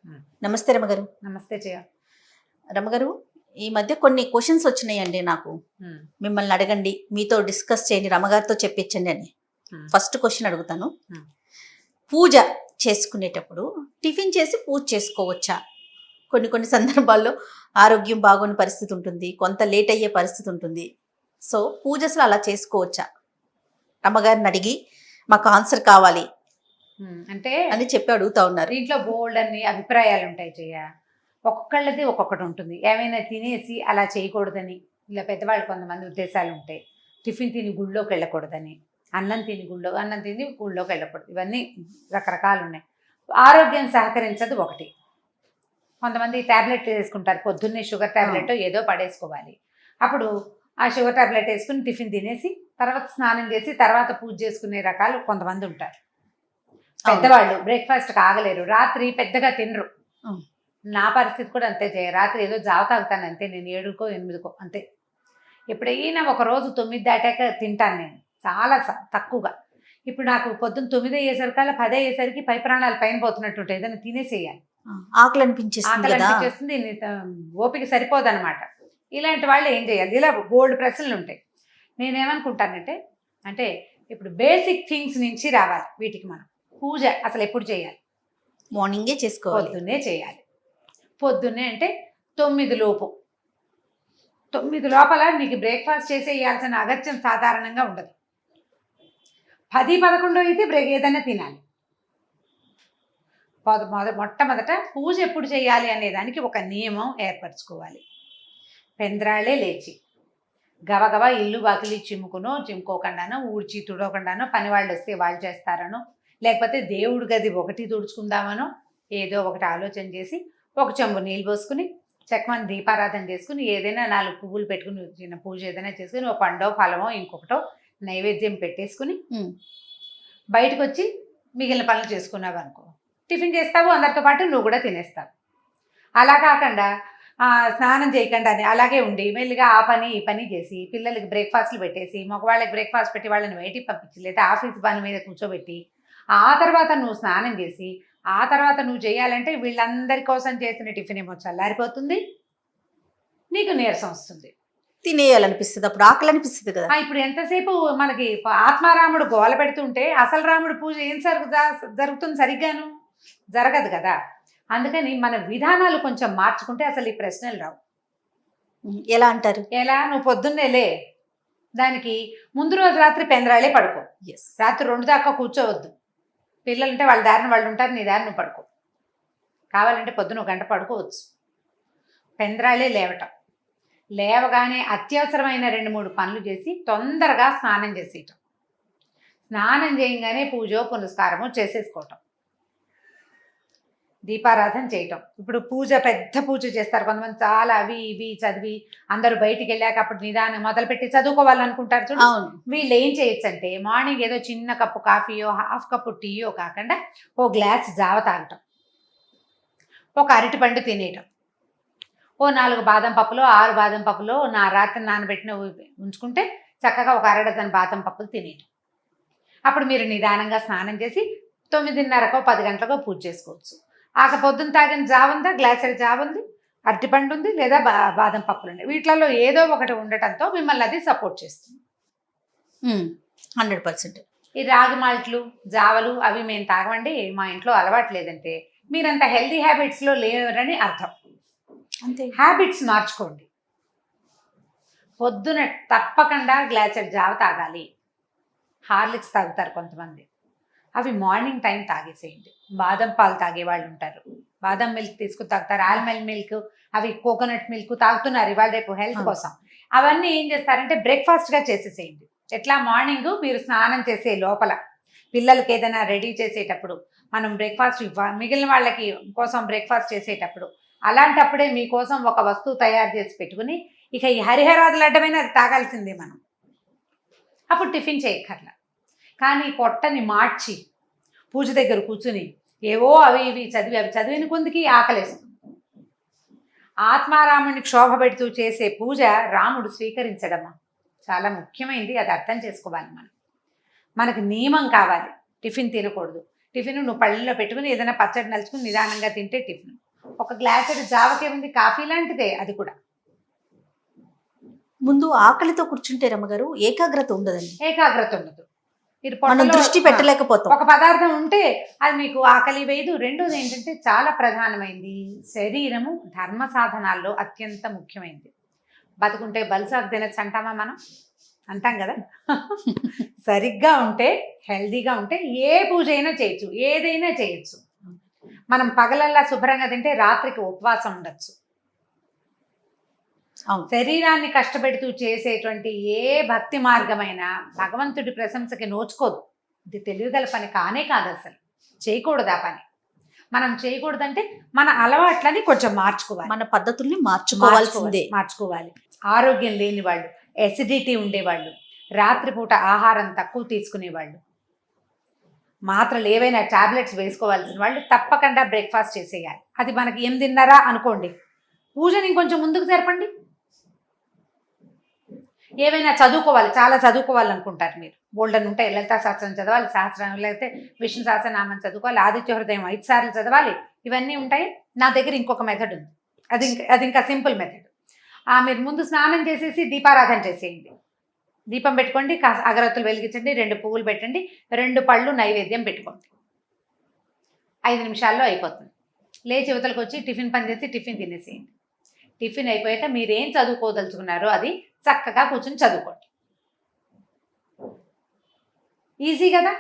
హ్మ్. నమస్తే రమగారు. నమస్తే జయ. రమగారు, ఈ మధ్య కొన్ని క్వశ్చన్స్ వచ్చినాయండి నాకు. హ్మ్. మిమ్మల్ని అడగండి, మీతో డిస్కస్ చేయండి, రమగారితో చెప్పించండి అని. హ్మ్. ఫస్ట్ క్వశ్చన్ అడుగుతాను. హ్మ్. పూజ చేసుకునేటప్పుడు టిఫిన్ చేసి పూజ చేసుకోవచ్చా? కొన్ని కొన్ని సందర్భాల్లో ఆరోగ్యం బాగోని పరిస్థితి ఉంటుంది, కొంత లేట్ అయ్యే పరిస్థితి ఉంటుంది. సో పూజ అసలు అలా చేసుకోవచ్చా? రమగారిని అడిగి మాకు ఆన్సర్ కావాలి అంటే అని చెప్పి అడుగుతా ఉన్నారు. దీంట్లో బోల్డ్ అన్ని అభిప్రాయాలు ఉంటాయి జయ. ఒక్కొక్కళ్ళది ఒక్కొక్కటి ఉంటుంది. ఏమైనా తినేసి అలా చేయకూడదని, ఇలా పెద్దవాళ్ళు కొంతమంది ఉద్దేశాలు ఉంటాయి. టిఫిన్ తిని గుళ్ళోకి వెళ్ళకూడదని, అన్నం తిని గుళ్ళోకి వెళ్ళకూడదు. ఇవన్నీ రకరకాలు ఉన్నాయి. ఆరోగ్యం సహకరించదు ఒకటి. కొంతమంది ట్యాబ్లెట్లు వేసుకుంటారు, పొద్దున్నే షుగర్ ట్యాబ్లెట్ ఏదో పడేసుకోవాలి. అప్పుడు ఆ షుగర్ ట్యాబ్లెట్ వేసుకుని టిఫిన్ తినేసి తర్వాత స్నానం చేసి తర్వాత పూజ చేసుకునే రకాలు కొంతమంది ఉంటారు. పెద్దవాళ్ళు బ్రేక్ఫాస్ట్ ఆగలేరు, రాత్రి పెద్దగా తినరు. నా పరిస్థితి కూడా అంతే చేయ. రాత్రి ఏదో జావ తాగుతాను అంతే, నేను 7కో 8కో అంతే. ఎప్పుడైనా ఒక రోజు 9 దాటాక తింటాను నేను, చాలా తక్కువగా. ఇప్పుడు నాకు పొద్దున్న 9 అయ్యేసరికల్లా 10 అయ్యేసరికి పై ప్రాణాలు పైన పోతున్నట్టు ఉంటాయి. ఏదైనా తినేసేయాలి, ఆకలి అనిపించేస్తుంది, ఓపిక సరిపోదు అనమాట. ఇలాంటి వాళ్ళు ఏం చేయాలి? ఇలా బోల్డ్ ప్రశ్నలు ఉంటాయి. నేనేమనుకుంటానంటే, అంటే ఇప్పుడు బేసిక్ థింగ్స్ నుంచి రావాలి వీటికి. మనం పూజ అసలు ఎప్పుడు చేయాలి? మార్నింగే చేసుకోవాలి. పొద్దున్నే చేయాలి. పొద్దున్నే అంటే 9 లోపు. 9 లోపల నీకు బ్రేక్ఫాస్ట్ చేసేయాల్సిన అగత్యం సాధారణంగా ఉండదు. 10, 11 అయితే ఏదైనా తినాలి. మొట్టమొదట పూజ ఎప్పుడు చేయాలి అనే దానికి ఒక నియమం ఏర్పరచుకోవాలి. పెంద్రాళ్ళే లేచి గబగబా ఇల్లు వాకిలి చిమ్ముకోకుండానో, ఊడ్చి తుడవకుండానో, పని వాళ్ళు వస్తే వాళ్ళు చేస్తారనో, లేకపోతే దేవుడి గది ఒకటి తుడుచుకుందామనో ఏదో ఒకటి ఆలోచన చేసి ఒక చెంబు నీళ్ళు పోసుకుని చక్కమని దీపారాధన చేసుకుని ఏదైనా 4 పువ్వులు పెట్టుకుని చిన్న పూజ ఏదైనా చేసుకుని ఒక పండో ఫలమో ఇంకొకటో నైవేద్యం పెట్టేసుకుని బయటకు వచ్చి మిగిలిన పనులు చేసుకున్నావు అనుకో, టిఫిన్ చేస్తావు, అందరితో పాటు నువ్వు కూడా తినేస్తావు. అలా కాకుండా స్నానం చేయకుండా అలాగే ఉండి మెల్లిగా ఆ పని ఈ పని చేసి పిల్లలకి బ్రేక్ఫాస్ట్లు పెట్టేసి మగవాళ్ళకి బ్రేక్ఫాస్ట్ పెట్టి వాళ్ళని బయటికి పంపించి లేదా ఆఫీస్ పని మీద కూర్చోబెట్టి ఆ తర్వాత నువ్వు స్నానం చేసి ఆ తర్వాత నువ్వు చేయాలంటే వీళ్ళందరి కోసం చేసిన టిఫిన్ ఏమో చల్లారిపోతుంది, నీకు నీరసం వస్తుంది, తినేయాలనిపిస్తుంది, అప్పుడు ఆకలి అనిపిస్తుంది కదా. ఇప్పుడు ఎంతసేపు మనకి ఆత్మారాముడు గోల పెడుతుంటే అసలు రాముడు పూజ ఏం జరుగుతుంది? సరిగ్గాను జరగదు కదా. అందుకని మన విధానాలు కొంచెం మార్చుకుంటే అసలు ఈ ప్రశ్నలు రావు. ఎలా అంటారు? ఎలా? నువ్వు పొద్దున్నేలే, దానికి ముందు రోజు రాత్రి పెందరాళ్ళే పడుకో. రాత్రి 2 దాకా కూర్చోవద్దు. పిల్లలుంటే వాళ్ళ దారిని వాళ్ళు ఉంటారు, నీ దారిని నువ్వు పడుకో. కావాలంటే పొద్దున 1 గంట పడుకోవచ్చు. పెందరాళ్ళే లేవటం, లేవగానే అత్యవసరమైన 2-3 పనులు చేసి తొందరగా స్నానం చేసేయటం, స్నానం చేయగానే పూజో పునస్కారమో చేసేసుకోవటం, దీపారాధన చేయటం. ఇప్పుడు పూజ పెద్ద పూజ చేస్తారు కొంతమంది, చాలా అవి ఇవి చదివి అందరూ బయటికి వెళ్ళాక అప్పుడు నిదానం మొదలుపెట్టి చదువుకోవాలనుకుంటారు చూడు. వీళ్ళు ఏం చేయొచ్చు అంటే మార్నింగ్ ఏదో చిన్న కప్పు కాఫీయో హాఫ్ కప్పు టీయో కాకుండా ఓ గ్లాస్ జావ తాగటం, ఒక అరటిపండు తినేయటం, ఓ 4 బాదం పప్పులో 6 బాదం పప్పులో రాత్రి నానబెట్టిన ఉంచుకుంటే చక్కగా ఒక 1/2 డజన్ బాదం పప్పులు తినేయటం. అప్పుడు మీరు నిదానంగా స్నానం చేసి 9:30కో 10 గంటలకో పూజ చేసుకోవచ్చు. పొద్దున్న తాగిన జావ ఉందా, గ్లాసెడ్ జావ ఉంది, అరటిపండు ఉంది, లేదా బాదం పప్పులు ఉన్నాయి. వీటిలలో ఏదో ఒకటి ఉండటంతో మిమ్మల్ని అది సపోర్ట్ చేస్తుంది. 100%. ఈ రాగి మాల్ట్లు జావలు అవి మేము తాగమండి, మా ఇంట్లో అలవాటు లేదంటే మీరంత హెల్తీ హ్యాబిట్స్లో లేరని అర్థం. అంతే, హ్యాబిట్స్ మార్చుకోండి. పొద్దున తప్పకుండా గ్లాసెడ్ జావ తాగాలి. హార్లిక్స్ తాగుతారు కొంతమంది, అవి మార్నింగ్ టైం తాగేసేయండి. బాదం పాలు తాగే వాళ్ళు ఉంటారు, బాదం మిల్క్ తీసుకుని తాగుతారు, ఆల్మండ్ మిల్క్, అవి కోకోనట్ మిల్క్ తాగుతున్నారు ఇవాళ రేపు హెల్త్ కోసం. అవన్నీ ఏం చేస్తారంటే బ్రేక్ఫాస్ట్గా చేసేసేయండి. ఎట్లా? మార్నింగ్ మీరు స్నానం చేసే లోపల పిల్లలకి ఏదైనా రెడీ చేసేటప్పుడు మనం బ్రేక్ఫాస్ట్ మిగిలిన వాళ్ళకి కోసం బ్రేక్ఫాస్ట్ చేసేటప్పుడు అలాంటప్పుడే మీకోసం ఒక వస్తువు తయారు చేసి పెట్టుకుని ఇక ఈ హరిహరాదులు అడ్డమైన అది తాగాల్సిందే మనం. అప్పుడు టిఫిన్ చేయక్కర్లా. కానీ పొట్టని మార్చి పూజ దగ్గర కూర్చుని ఏవో అవి ఇవి చదివిన కొందికి ఆకలేస్తుంది. ఆత్మారాముడిని క్షోభ పెడుతూ చేసే పూజ రాముడు స్వీకరించడమా చాలా ముఖ్యమైనది, అది అర్థం చేసుకోవాలి. మనకు నియమం కావాలి. టిఫిన్ తినకూడదు, టిఫిన్ నువ్వు పళ్ళలో పెట్టుకుని ఏదైనా పచ్చడి నలుచుకుని నిదానంగా తింటే టిఫిన్. ఒక గ్లాసెడ్ జావకేముంది, కాఫీ లాంటిదే అది కూడా. ముందు ఆకలితో కూర్చుంటే రమ్మగారు ఏకాగ్రత ఉండదండి, ఏకాగ్రత ఉండదు. మీరు మనం పొట్టలో దృష్టి పెట్టలేకపోతాం. ఒక పదార్థం ఉంటే అది మీకు ఆకలి వేయదు. రెండోది ఏంటంటే చాలా ప్రధానమైంది, శరీరము ధర్మ సాధనాల్లో అత్యంత ముఖ్యమైనది. బతుకుంటే బలుసాకు తినచ్చు అంటామా మనం? అంటాం కదా. సరిగ్గా ఉంటే, హెల్దీగా ఉంటే ఏ పూజ అయినా చేయొచ్చు, ఏదైనా చేయొచ్చు. మనం పగలల్లా శుభ్రంగా తింటే రాత్రికి ఉపవాసం ఉండొచ్చు. అవును. శరీరాన్ని కష్టపెడుతూ చేసేటువంటి ఏ భక్తి మార్గమైనా భగవంతుడి ప్రశంసకి నోచుకోదు. ఇది తెలివిగల పని కానే కాదు, అసలు చేయకూడదు ఆ పని. మనం చేయకూడదంటే మన అలవాట్లని కొంచెం మార్చుకోవాలి, మన పద్ధతుల్ని మార్చుకోవాల్సిందే. మార్చుకోవాలి. ఆరోగ్యం లేని వాళ్ళు, ఎసిడిటీ ఉండేవాళ్ళు, రాత్రిపూట ఆహారం తక్కువ తీసుకునేవాళ్ళు, మాత్రలు ఏవైనా టాబ్లెట్స్ వేసుకోవాల్సిన వాళ్ళు తప్పకుండా బ్రేక్ఫాస్ట్ చేసేయాలి. అది మనకి 8:30 అనుకోండి, పూజని ఇంకొంచెం ముందుకు జరపండి. ఏవైనా చదువుకోవాలి, చాలా చదువుకోవాలనుకుంటారు మీరు, బోల్డన్ ఉంటాయి. లలితా శాస్త్రం చదవాలి, సహస్రం లేకపోతే విష్ణు సహస్రనామం చదువుకోవాలి, ఆదిత్య హృదయం 5 సార్లు చదవాలి, ఇవన్నీ ఉంటాయి. నా దగ్గర ఇంకొక మెథడ్ ఉంది, అది ఇంకా సింపుల్ మెథడ్. మీరు ముందు స్నానం చేసేసి దీపారాధన చేసేయండి. దీపం పెట్టుకోండి, అగరత్తులు వెలిగించండి, 2 పువ్వులు పెట్టండి, 2 పళ్ళు నైవేద్యం పెట్టుకోండి. 5 నిమిషాల్లో అయిపోతుంది. లేచి యువతలకు వచ్చి టిఫిన్ పని చేసి టిఫిన్ తినేసేయండి. టిఫిన్ అయిపోయాక మీరేం చదువుకోదలుచుకున్నారో అది చక్కగా కూర్చొని చదువుకోండి. ఈజీ కదా?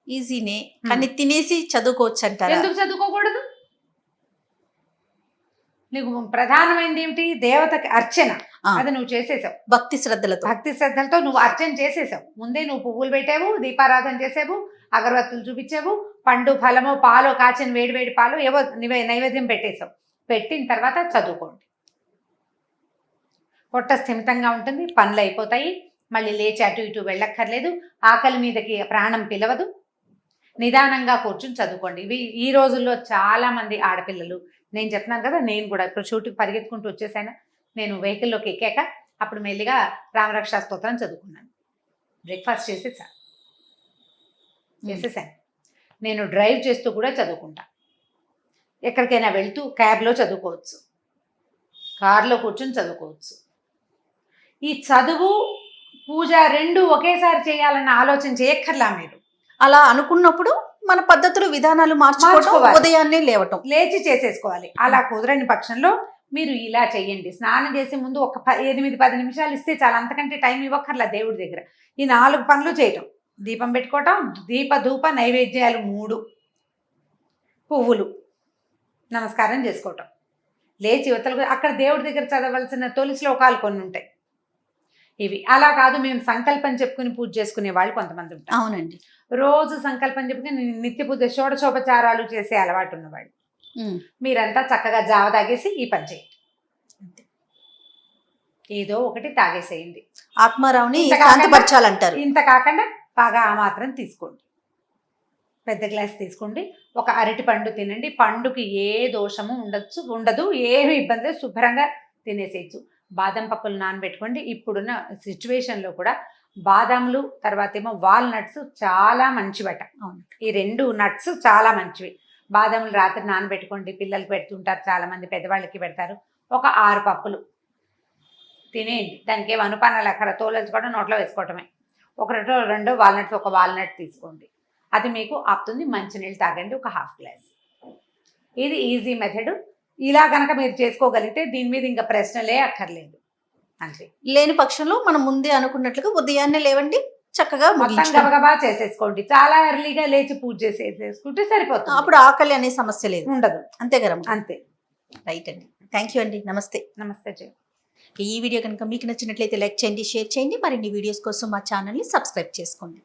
ఈజీనే, కానీ తినేసి చదువుకోవచ్చు అంటారా? ఎందుకు చదువుకోకూడదు? నీకు ప్రధానమైనది ఏమిటి? దేవతకి అర్చన. అది నువ్వు చేసేసావు భక్తి శ్రద్ధలతో నువ్వు అర్చన చేసేసావు. ముందే నువ్వు పువ్వులు పెట్టావు, దీపారాధన చేసావు, అగరవత్తులు చూపించావు, పండు ఫలము పాలు కాచిన వేడి పాలు ఏవో నైవేద్యం పెట్టేశావు. పెట్టిన తర్వాత చదువుకోండి. పొట్ట స్థిమితంగా ఉంటుంది, పనులు అయిపోతాయి, మళ్ళీ లేచి అటు ఇటు వెళ్ళక్కర్లేదు, ఆకలి మీదకి ప్రాణం పిలవదు. నిదానంగా కూర్చుని చదువుకోండి. ఈ రోజుల్లో చాలామంది ఆడపిల్లలు, నేను చెప్తున్నాను కదా, నేను కూడా ఇప్పుడు షూట్కి పరిగెత్తుకుంటూ వచ్చేసాను. నేను వెహికల్లోకి ఎక్కాక అప్పుడు మెల్లిగా రామరక్షా స్తోత్రం చదువుకున్నాను. బ్రేక్ఫాస్ట్ చేసేసాను. నేను డ్రైవ్ చేస్తూ కూడా చదువుకుంటా. ఎక్కడికైనా వెళ్తూ క్యాబ్లో చదువుకోవచ్చు, కారులో కూర్చొని చదువుకోవచ్చు. ఈ చదువు పూజ 2 ఒకేసారి చేయాలన్న ఆలోచన చేయక్కర్లా. మీరు అలా అనుకున్నప్పుడు మన పద్ధతులు విధానాలు మార్చుకోవడం, ఉదయాన్నే లేచి చేసేసుకోవాలి. అలా కుదరని పక్షంలో మీరు ఇలా చెయ్యండి. స్నానం చేసే ముందు ఒక 8-10 నిమిషాలు ఇస్తే చాలా, అంతకంటే టైం ఇవ్వక్కర్లా దేవుడి దగ్గర. ఈ 4 పనులు చేయటం: దీపం పెట్టుకోవటం, దీప ధూప నైవేద్యాలు 3, పువ్వులు, నమస్కారం చేసుకోవటం, లేచి యువతలకు అక్కడ దేవుడి దగ్గర చదవలసిన తొలి శ్లోకాలు కొన్ని ఉంటాయి. ఇవి అలా కాదు, మేము సంకల్పం చెప్పుకుని పూజ చేసుకునే వాళ్ళు కొంతమంది ఉంటారు. అవునండి. రోజు సంకల్పం చెప్పుకుని నిత్య పూజ షోడశోపచారాలు చేసే అలవాటు ఉన్నవాళ్ళు మీరంతా చక్కగా జావ తాగేసి ఈ పని చేయండి. ఏదో ఒకటి తాగేసేయండి, ఆత్మారావుని శాంతిపరచాలంటారు. ఇంత కాకుండా బాగా ఆ మాత్రం తీసుకోండి. పెద్ద గ్లాస్ తీసుకోండి. ఒక అరటి పండు తినండి. పండుకి ఏ దోషము ఉండదు, ఏమి ఇబ్బంది, శుభ్రంగా తినేసేయచ్చు. బాదం పప్పులు నానబెట్టుకోండి. ఇప్పుడున్న సిచ్యువేషన్లో కూడా బాదాంలు, తర్వాత ఏమో వాల్నట్స్ చాలా మంచివట. ఈ 2 నట్స్ చాలా మంచివి. బాదాములు రాత్రి నానబెట్టుకోండి, పిల్లలకి పెడుతుంటారు చాలామంది, పెద్దవాళ్ళకి పెడతారు. ఒక 6 పప్పులు తినేయండి. దానికి ఏం అనుపానాలు అక్కడ తోలెచ్చుకోవడం, నోట్లో వేసుకోవటమే. 1-2 వాల్నట్స్, ఒక వాల్నట్ తీసుకోండి, అది మీకు ఆపుతుంది. మంచినీళ్ళు తాగండి, ఒక ½ గ్లాస్. ఇది ఈజీ మెథడ్. ఇలా కనుక మీరు చేసుకోగలిగితే దీని మీద ఇంకా ప్రశ్నలే అక్కర్లేదు. అంతే. లేని పక్షంలో మనం ముందే అనుకున్నట్లుగా ఉదయాన్నే లేవండి, చక్కగా మొత్తం గబగబా చేసేసుకోండి. చాలా ఎర్లీగా లేచి పూజ చేసేసుకుంటే సరిపోతుంది. అప్పుడు ఆకలి అనే సమస్య లేదు, ఉండదు. అంతే కదా? అంతే. రైట్ అండి, థ్యాంక్ యూ అండి. నమస్తే. నమస్తే జయ. ఈ వీడియో కనుక మీకు నచ్చినట్లయితే లైక్ చేయండి, షేర్ చేయండి. మరిన్ని వీడియోస్ కోసం మా ఛానల్ని సబ్స్క్రైబ్ చేసుకోండి.